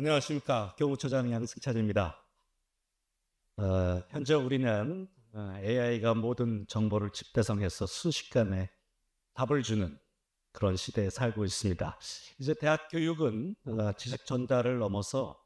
안녕하십니까. 교무처장 양승찬입니다. 현재 우리는 AI가 모든 정보를 집대성해서 순식간에 답을 주는 그런 시대에 살고 있습니다. 이제 대학 교육은 지식 전달을 넘어서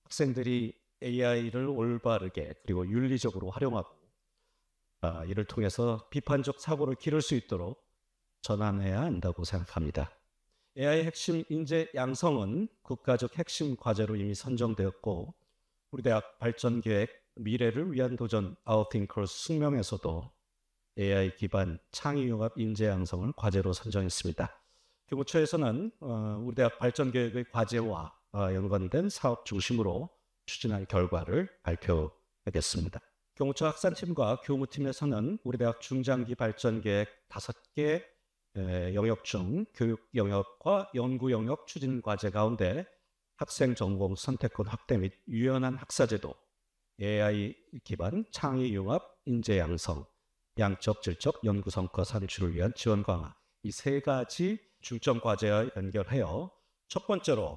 학생들이 AI를 올바르게 그리고 윤리적으로 활용하고 이를 통해서 비판적 사고를 기를 수 있도록 전환해야 한다고 생각합니다. AI 핵심 인재 양성은 국가적 핵심 과제로 이미 선정되었고 우리 대학 발전 계획 미래를 위한 도전 아웃팅커스 숙명에서도 AI 기반 창의융합 인재 양성을 과제로 선정했습니다. 교무처에서는 우리 대학 발전 계획의 과제와 연관된 사업 중심으로 추진할 결과를 발표하겠습니다. 교무처 학산팀과 교무팀에서는 우리 대학 중장기 발전 계획 5개 영역 중 교육 영역과 연구 영역 추진 과제 가운데 학생 전공 선택권 확대 및 유연한 학사제도, AI 기반 창의 융합 인재 양성, 양적 질적 연구 성과 산출을 위한 지원 강화 이 세 가지 중점 과제와 연결하여 첫 번째로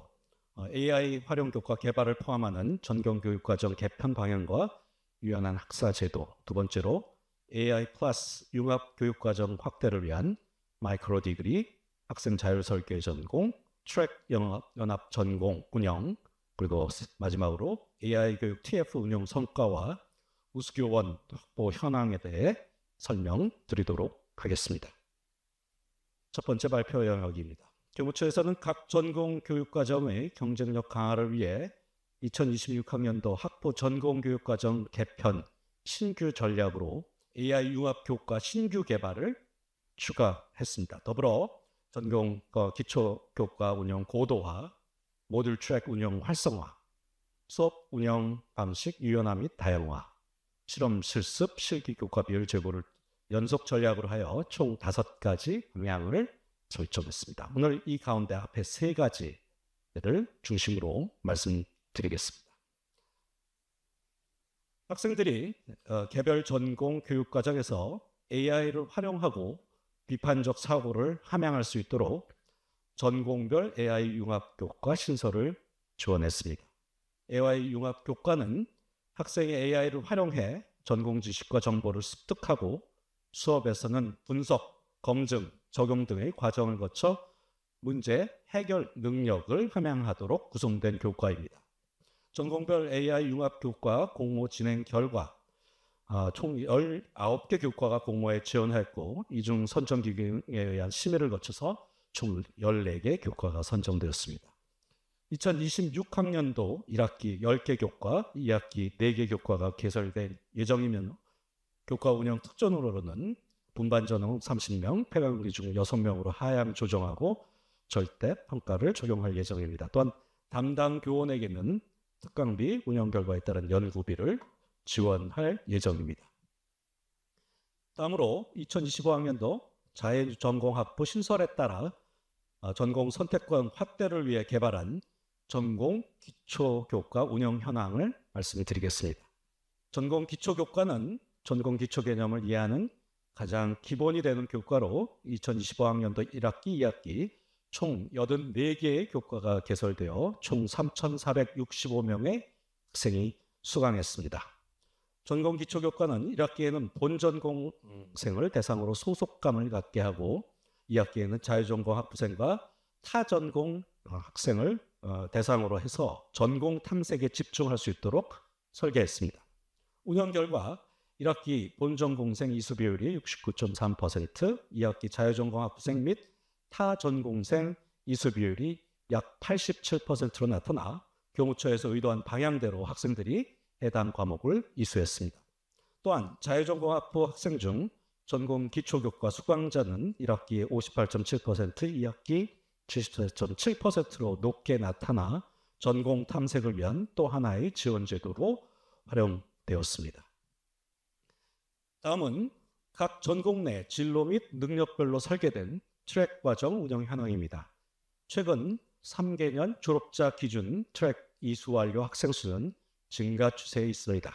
AI 활용 교과 개발을 포함하는 전공 교육 과정 개편 방향과 유연한 학사제도, 두 번째로 AI 플러스 융합 교육 과정 확대를 위한 마이크로 디그리, 학생 자율설계 전공, 트랙 연합 전공 운영, 그리고 마지막으로 AI 교육 TF 운영 성과와 우수교원 확보 현황에 대해 설명드리도록 하겠습니다. 첫 번째 발표 영역입니다. 교무처에서는 각 전공 교육과정의 경쟁력 강화를 위해 2026학년도 학부 전공 교육과정 개편 신규 전략으로 AI 융합 교과 신규 개발을 추가했습니다. 더불어 전공 기초 교과 운영 고도화, 모듈 트랙 운영 활성화, 수업 운영 방식 유연화 및 다양화, 실험 실습 실기 교과 비율 제고를 연속 전략으로 하여 총 5가지 방향을 설정했습니다. 오늘 이 가운데 앞에 3가지를 중심으로 말씀드리겠습니다. 학생들이 개별 전공 교육 과정에서 AI를 활용하고 비판적 사고를 함양할 수 있도록 전공별 AI 융합 교과 신설을 지원했습니다. AI 융합 교과는 학생이 AI를 활용해 전공 지식과 정보를 습득하고 수업에서는 분석, 검증, 적용 등의 과정을 거쳐 문제 해결 능력을 함양하도록 구성된 교과입니다. 전공별 AI 융합 교과 공모 진행 결과 총 19개 교과가 공모에 지원했고 이 중 선정기관에 의한 심의를 거쳐서 총 14개 교과가 선정되었습니다. 2026학년도 1학기 10개 교과, 2학기 4개 교과가 개설될 예정이며 교과 운영 특전으로는 분반 전형 30명, 폐강리 중 6명으로 하향 조정하고 절대 평가를 적용할 예정입니다. 또한 담당 교원에게는 특강비, 운영 결과에 따른 연구비를 지원할 예정입니다. 다음으로 2025학년도 자연 전공 학부 신설에 따라 전공 선택권 확대를 위해 개발한 전공 기초교과 운영 현황을 말씀드리겠습니다. 전공 기초교과는 전공 기초 개념을 이해하는 가장 기본이 되는 교과로 2025학년도 1학기, 2학기 총 84개의 교과가 개설되어 총 3,465명의 학생이 수강했습니다. 전공 기초교과는 1학기에는 본전공생을 대상으로 소속감을 갖게 하고 2학기에는 자유전공 학부생과 타전공 학생을 대상으로 해서 전공 탐색에 집중할 수 있도록 설계했습니다. 운영 결과 1학기 본전공생 이수 비율이 69.3%, 2학기 자유전공 학부생 및 타전공생 이수 비율이 약 87%로 나타나 교무처에서 의도한 방향대로 학생들이 해당 과목을 이수했습니다. 또한 자유전공학부 학생 중 전공 기초교과 수강자는 1학기 58.7%, 2학기 74.7%로 높게 나타나 전공 탐색을 위한 또 하나의 지원 제도로 활용되었습니다. 다음은 각 전공 내 진로 및 능력별로 설계된 트랙 과정 운영 현황입니다. 최근 3개년 졸업자 기준 트랙 이수 완료 학생 수는 증가 추세에 있습니다.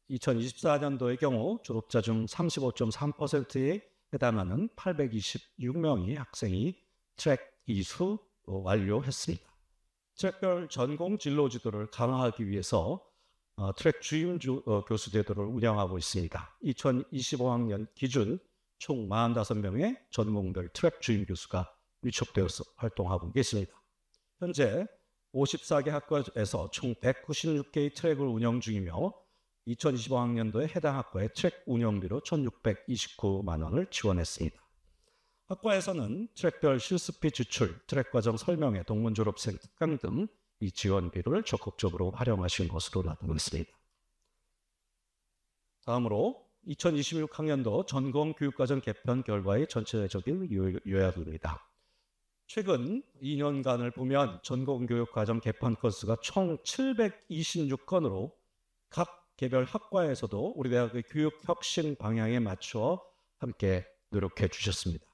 2024년도의 경우 졸업자 중 35.3%에 해당하는 826명의 학생이 트랙 이수 완료했습니다. 트랙별 전공 진로 지도를 강화하기 위해서 트랙 주임 교수 제도를 운영하고 있습니다. 2025학년 기준 총 45명의 전공별 트랙 주임 교수가 위촉되어서 활동하고 계십니다. 현재 54개 학과에서 총 196개의 트랙을 운영 중이며 2025학년도에 해당 학과의 트랙 운영비로 1,629만 원을 지원했습니다. 학과에서는 트랙별 실습비 지출, 트랙 과정 설명회, 동문 졸업생 특강 등 이 지원비를 적극적으로 활용하신 것으로 나타나고 있습니다. 다음으로 2026학년도 전공교육과정 개편 결과의 전체적인 요약입니다. 최근 2년간을 보면 전공교육과정 개편 건수가 총 726건으로 각 개별 학과에서도 우리 대학의 교육혁신 방향에 맞추어 함께 노력해 주셨습니다.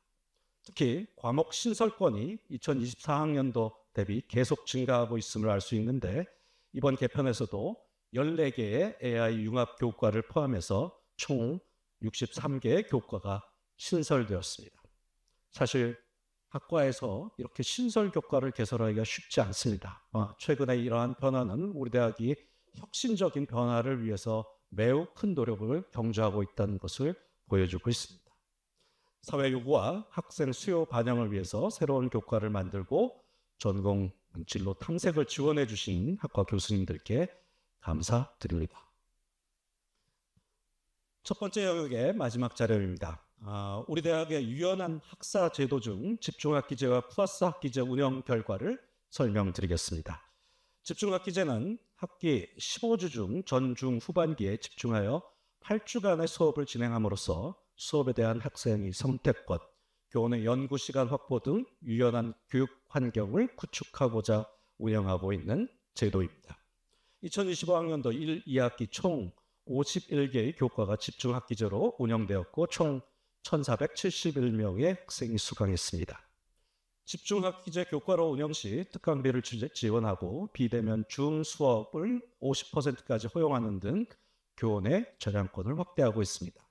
특히 과목 신설권이 2024학년도 대비 계속 증가하고 있음을 알 수 있는데 이번 개편에서도 14개의 AI 융합 교과를 포함해서 총 63개의 교과가 신설되었습니다. 사실 학과에서 이렇게 신설 교과를 개설하기가 쉽지 않습니다. 최근에 이러한 변화는 우리 대학이 혁신적인 변화를 위해서 매우 큰 노력을 경주하고 있다는 것을 보여주고 있습니다. 사회 요구와 학생 수요 반영을 위해서 새로운 교과를 만들고 전공 진로 탐색을 지원해 주신 학과 교수님들께 감사드립니다. 첫 번째 영역의 마지막 자료입니다. 우리 대학의 유연한 학사 제도 중 집중학기제와 플러스 학기제 운영 결과를 설명드리겠습니다. 집중학기제는 학기 15주 중 전, 중, 후반기에 집중하여 8주간의 수업을 진행함으로써 수업에 대한 학생의 선택권, 교원의 연구 시간 확보 등 유연한 교육 환경을 구축하고자 운영하고 있는 제도입니다. 2025학년도 1, 2학기 총 51개의 교과가 집중학기제로 운영되었고 총 1,471명의 학생이 수강했습니다. 집중학기제 교과로 운영 시 특강비를 지원하고 비대면 줌 수업을 50%까지 허용하는 등 교원의 저량권을 확대하고 있습니다.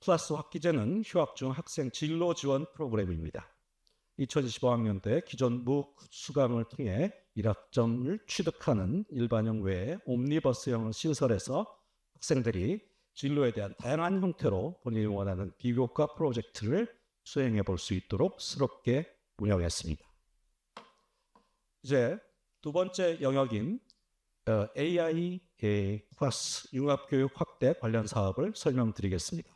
플러스 학기제는 휴학 중 학생 진로 지원 프로그램입니다. 2025학년도에 기존 MOOC 수강을 통해 1학점을 취득하는 일반형 외에 옴니버스형을 신설해서 학생들이 진로에 대한 다양한 형태로 본인이 원하는 비교과 프로젝트를 수행해 볼 수 있도록 새롭게 운영했습니다. 이제 두 번째 영역인 AI 플러스 융합교육 확대 관련 사업을 설명드리겠습니다.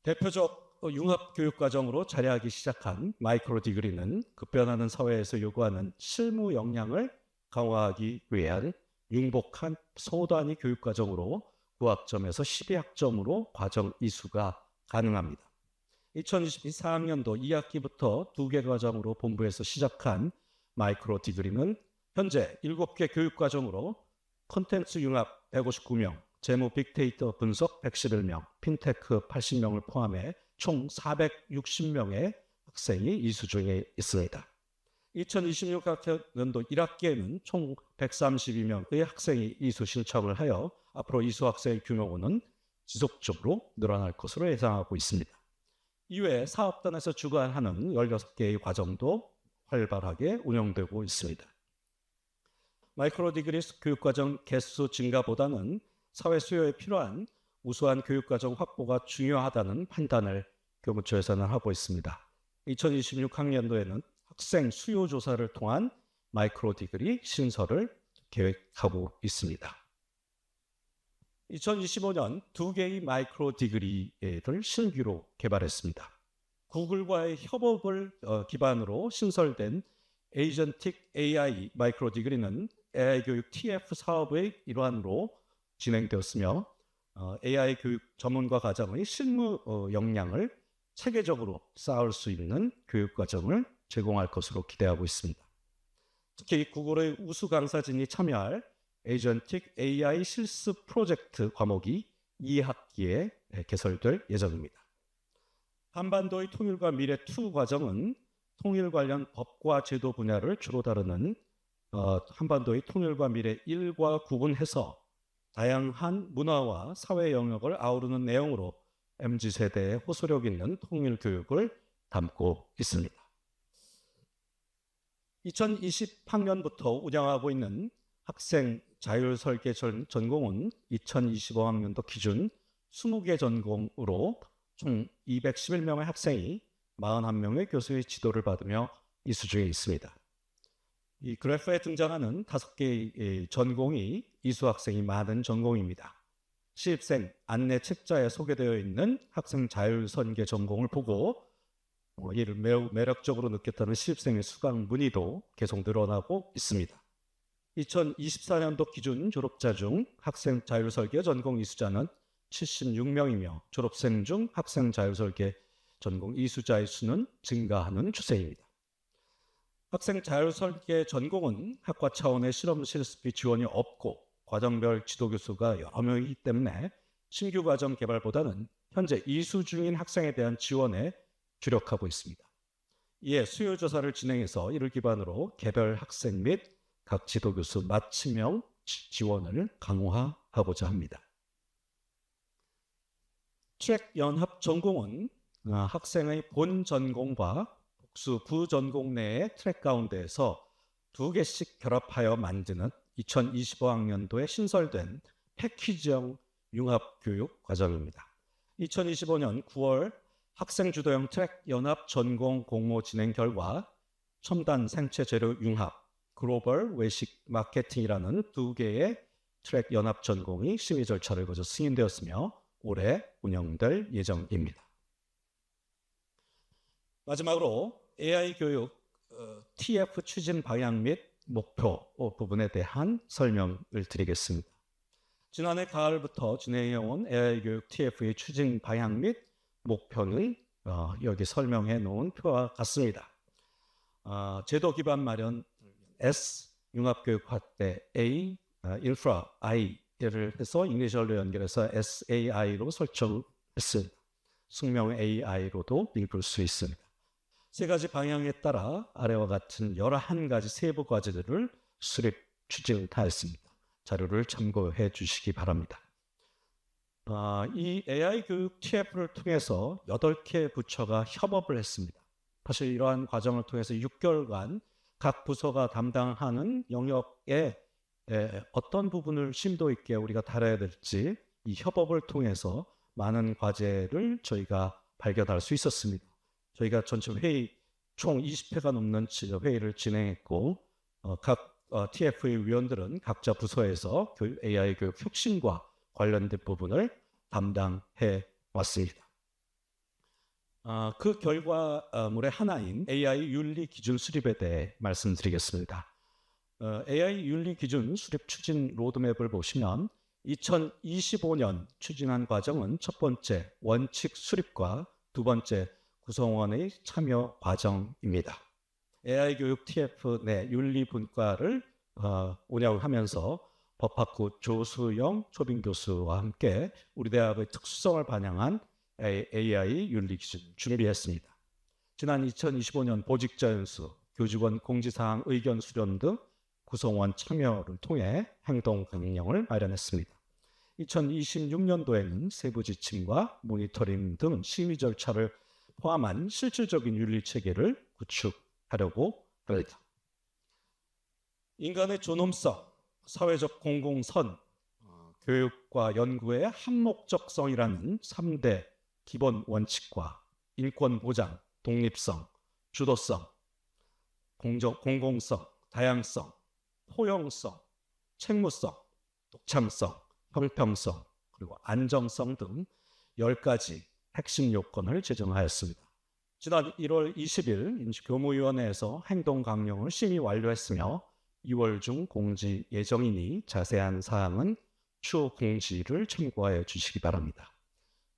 대표적 융합교육과정으로 자리하기 시작한 마이크로 디그리는 급변하는 사회에서 요구하는 실무 역량을 강화하기 위한 융복한 소단위 교육과정으로 9학점에서 12학점으로 과정 이수가 가능합니다. 2024학년도 2학기부터 2개 과정으로 본부에서 시작한 마이크로 디그리는 현재 7개 교육과정으로 콘텐츠 융합 159명, 재무 빅데이터 분석 111명, 핀테크 80명을 포함해 총 460명의 학생이 이수 중에 있습니다. 2026학년도 1학기에는 총 132명의 학생이 이수 신청을 하여 앞으로 이수 학생의 규모는 지속적으로 늘어날 것으로 예상하고 있습니다. 이외에 사업단에서 주관하는 16개의 과정도 활발하게 운영되고 있습니다. 마이크로 디그리 교육과정 개수 증가보다는 사회 수요에 필요한 우수한 교육과정 확보가 중요하다는 판단을 교무처에서는 하고 있습니다. 2026학년도에는 학생 수요 조사를 통한 마이크로 디그리 신설을 계획하고 있습니다. 2025년 2개의 마이크로 디그리를 신규로 개발했습니다. 구글과의 협업을 기반으로 신설된 에이전틱 AI 마이크로 디그리는 AI 교육 TF 사업의 일환으로 진행되었으며 AI 교육 전문가 과정의 실무 역량을 체계적으로 쌓을 수 있는 교육 과정을 제공할 것으로 기대하고 있습니다. 특히 구글의 우수 강사진이 참여할 에이전틱 AI 실습 프로젝트 과목이 2학기에 개설될 예정입니다. 한반도의 통일과 미래 2 과정은 통일 관련 법과 제도 분야를 주로 다루는 한반도의 통일과 미래 1과 구분해서 다양한 문화와 사회 영역을 아우르는 내용으로 MZ세대의 호소력 있는 통일 교육을 담고 있습니다. 2020학년부터 운영하고 있는 학생 자율설계 전공은 2025학년도 기준 20개 전공으로 총 211명의 학생이 41명의 교수의 지도를 받으며 이수 중에 있습니다. 이 그래프에 등장하는 5개의 전공이 이수 학생이 많은 전공입니다. 시입생 안내 책자에 소개되어 있는 학생 자율설계 전공을 보고 이를 매우 매력적으로 느꼈다는 시입생의 수강 문의도 계속 늘어나고 있습니다. 2024년도 기준 졸업자 중 학생 자율설계 전공 이수자는 76명이며 졸업생 중 학생 자율설계 전공 이수자의 수는 증가하는 추세입니다. 학생 자율설계 전공은 학과 차원의 실험 실습비 지원이 없고 과정별 지도교수가 여러 명이기 때문에 신규 과정 개발보다는 현재 이수 중인 학생에 대한 지원에 주력하고 있습니다. 이에 수요조사를 진행해서 이를 기반으로 개별 학생 및 각 지도교수 맞춤형 지원을 강화하고자 합니다. 트랙 연합 전공은 학생의 본 전공과 복수 부전공 내의 트랙 가운데에서 2개씩 결합하여 만드는 2025학년도에 신설된 패키지형 융합교육 과정입니다. 2025년 9월 학생 주도형 트랙 연합 전공 공모 진행 결과 첨단 생체 재료 융합, 글로벌 외식 마케팅이라는 2개의 트랙 연합 전공이 심의 절차를 거쳐 승인되었으며 올해 운영될 예정입니다. 마지막으로 AI 교육 TF 추진 방향 및 목표 부분에 대한 설명을 드리겠습니다. 지난해 가을부터 진행해온 AI 교육 TF의 추진 방향 및 목표는 여기 설명해 놓은 표와 같습니다. 제도 기반 마련 S, 융합교육 확대 A, 인프라 I를 해서 이니셜로 연결해서 SAI로 설정했습니다. 숙명 AI로도 읽을 수 있습니다. 세 가지 방향에 따라 아래와 같은 11가지 세부 과제들을 수립 추진하였습니다. 자료를 참고해 주시기 바랍니다. 이 AI 교육 TF를 통해서 8개 부처가 협업을 했습니다. 사실 이러한 과정을 통해서 6개월간 각 부서가 담당하는 영역에 어떤 부분을 심도 있게 우리가 다뤄야 될지 이 협업을 통해서 많은 과제를 저희가 발견할 수 있었습니다. 저희가 전체 회의 총 20회가 넘는 회의를 진행했고 각 TF의 위원들은 각자 부서에서 AI 교육 혁신과 관련된 부분을 담당해 왔습니다. 그 결과물의 하나인 AI 윤리 기준 수립에 대해 말씀드리겠습니다. AI 윤리 기준 수립 추진 로드맵을 보시면 2025년 추진한 과정은 첫 번째 원칙 수립과 두 번째 구성원의 참여 과정입니다. AI 교육 TF 내 윤리 분과를 운영하면서 법학부 조수영 초빙 교수와 함께 우리 대학의 특수성을 반영한 AI 윤리 기준 준비했습니다. 지난 2025년 보직자 연수, 교직원 공지사항 의견 수렴 등 구성원 참여를 통해 행동 강령을 마련했습니다. 2026년도에는 세부 지침과 모니터링 등 심의 절차를 포함한 실질적인 윤리 체계를 구축하려고 합니다. 인간의 존엄성, 사회적 공공선, 교육과 연구의 한목적성이라는 3대 기본 원칙과 인권 보장, 독립성, 주도성, 공공성, 다양성, 포용성, 책무성, 독창성, 형평성, 그리고 안정성 등 10가지 핵심 요건을 제정하였습니다. 지난 1월 20일 임시교무위원회에서 행동강령을 심의 완료했으며 2월 중 공지 예정이니 자세한 사항은 추후 공지를 참고하여 주시기 바랍니다.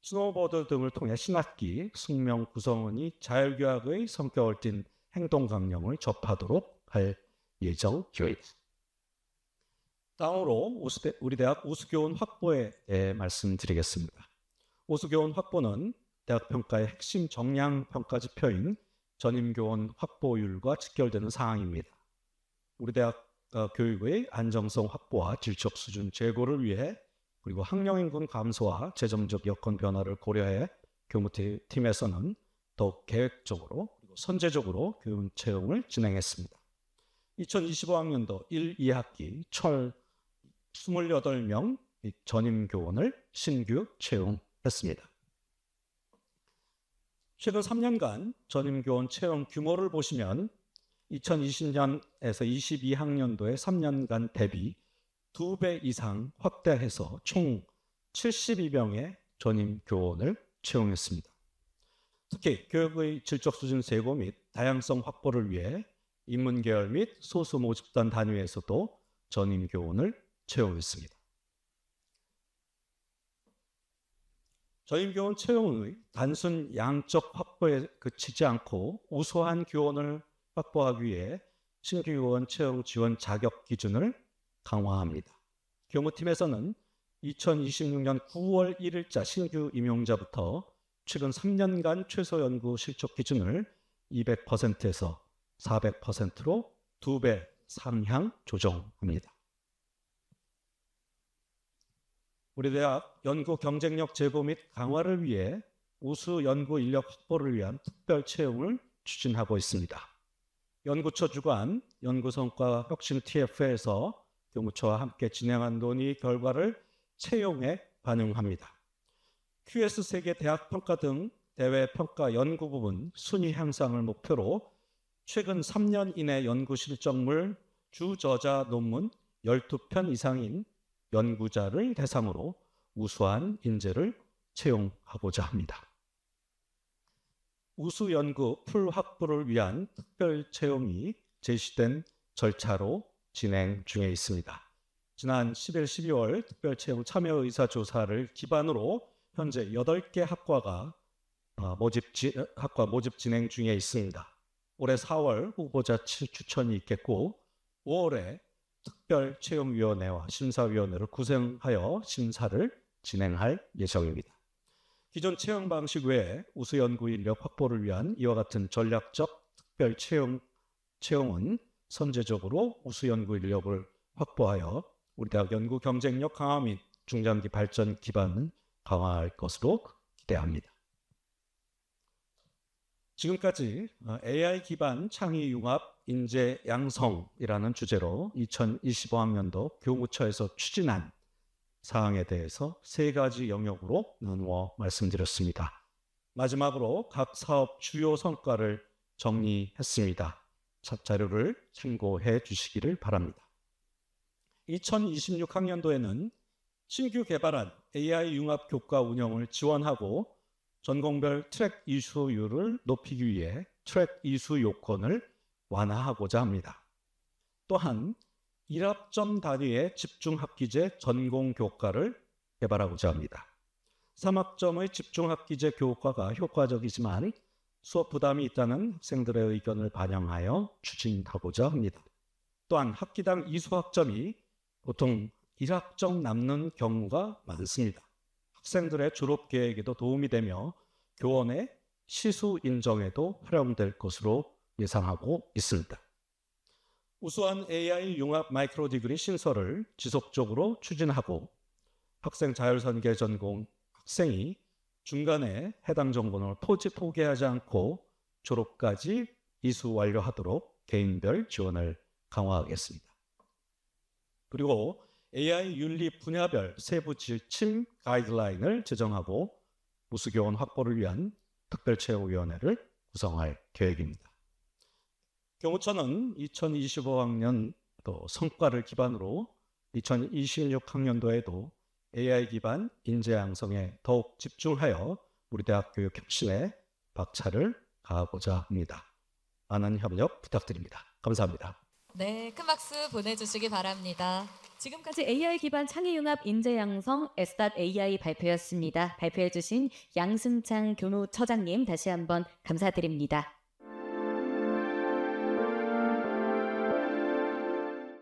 스노우보드 등을 통해 신학기 숙명 구성원이 자율교학의 성격을 띤 행동강령을 접하도록 할 예정입니다. 다음으로 우리 대학 우수교원 확보에 대해 말씀드리겠습니다. 우수교원 확보는 대학평가의 핵심 정량평가지표인 전임교원 확보율과 직결되는 사항입니다. 우리 대학 교육의 안정성 확보와 질적 수준 제고를 위해 그리고 학령인구 감소와 재정적 여건 변화를 고려해 교무팀에서는 더욱 계획적으로 그리고 선제적으로 교원 채용을 진행했습니다. 2025학년도 1, 2학기 철 28명 전임 교원을 신규 채용했습니다. 최근 3년간 전임 교원 채용 규모를 보시면 2020년에서 22학년도에 3년간 대비 2배 이상 확대해서 총 72명의 전임 교원을 채용했습니다. 특히 교육의 질적 수준 제고 및 다양성 확보를 위해 인문계열 및 소수 모집단 단위에서도 전임 교원을 채용했습니다. 전임 교원 채용의 단순 양적 확보에 그치지 않고 우수한 교원을 확보하기 위해 신규 교원 채용 지원 자격 기준을 강화합니다. 교무팀에서는 2026년 9월 1일자 신규 임용자부터 최근 3년간 최소 연구 실적 기준을 200%에서 400%로 2배 상향 조정합니다. 우리 대학 연구 경쟁력 제고 및 강화를 위해 우수 연구 인력 확보를 위한 특별 채용을 추진하고 있습니다. 연구처 주관 연구성과 혁신 TF에서 교무처와 함께 진행한 논의 결과를 채용에 반영합니다. QS 세계 대학 평가 등 대외 평가 연구 부분 순위 향상을 목표로 최근 3년 이내 연구 실적물 주저자 논문 12편 이상인 연구자를 대상으로 우수한 인재를 채용하고자 합니다. 우수 연구 풀 확보를 위한 특별 채용이 제시된 절차로 진행 중에 있습니다. 지난 11, 12월 특별 채용 참여 의사 조사를 기반으로 현재 8개 학과 모집 진행 중에 있습니다. 올해 4월 후보자 추천이 있겠고 5월에 특별채용위원회와 심사위원회를 구성하여 심사를 진행할 예정입니다. 기존 채용 방식 외에 우수 연구 인력 확보를 위한 이와 같은 전략적 특별채용은 선제적으로 우수 연구 인력을 확보하여 우리 대학 연구 경쟁력 강화 및 중장기 발전 기반을 강화할 것으로 기대합니다. 지금까지 AI 기반 창의 융합 인재 양성이라는 주제로 2025학년도 교무처에서 추진한 사항에 대해서 3가지 영역으로 나누어 말씀드렸습니다. 마지막으로 각 사업 주요 성과를 정리했습니다. 자료를 참고해 주시기를 바랍니다. 2026학년도에는 신규 개발한 AI 융합 교과 운영을 지원하고 전공별 트랙 이수율을 높이기 위해 트랙 이수 요건을 완화하고자 합니다. 또한 1학점 단위의 집중학기제 전공 교과를 개발하고자 합니다. 3학점의 집중학기제 교과가 효과적이지만 수업 부담이 있다는 학생들의 의견을 반영하여 추진하고자 합니다. 또한 학기당 이수학점이 보통 1학점 남는 경우가 많습니다. 학생들의 졸업 계획에도 도움이 되며 교원의 시수 인정에도 활용될 것으로 예상하고 있습니다. 우수한 AI 융합 마이크로 디그리 신설을 지속적으로 추진하고 학생 자율선계 전공 학생이 중간에 해당 전공을 포기하지 않고 졸업까지 이수 완료하도록 개인별 지원을 강화하겠습니다. 그리고 AI 윤리 분야별 세부 지침 가이드라인을 제정하고 우수교원 확보를 위한 특별채용위원회를 구성할 계획입니다. 교무처는 2025학년도 성과를 기반으로 2026학년도에도 AI 기반 인재 양성에 더욱 집중하여 우리 대학 교육 혁신에 박차를 가하고자 합니다. 많은 협력 부탁드립니다. 감사합니다. 네, 큰 박수 보내주시기 바랍니다. 지금까지 AI 기반 창의융합 인재 양성 S.AI 발표였습니다. 발표해주신 양승창 교무처장님 다시 한번 감사드립니다.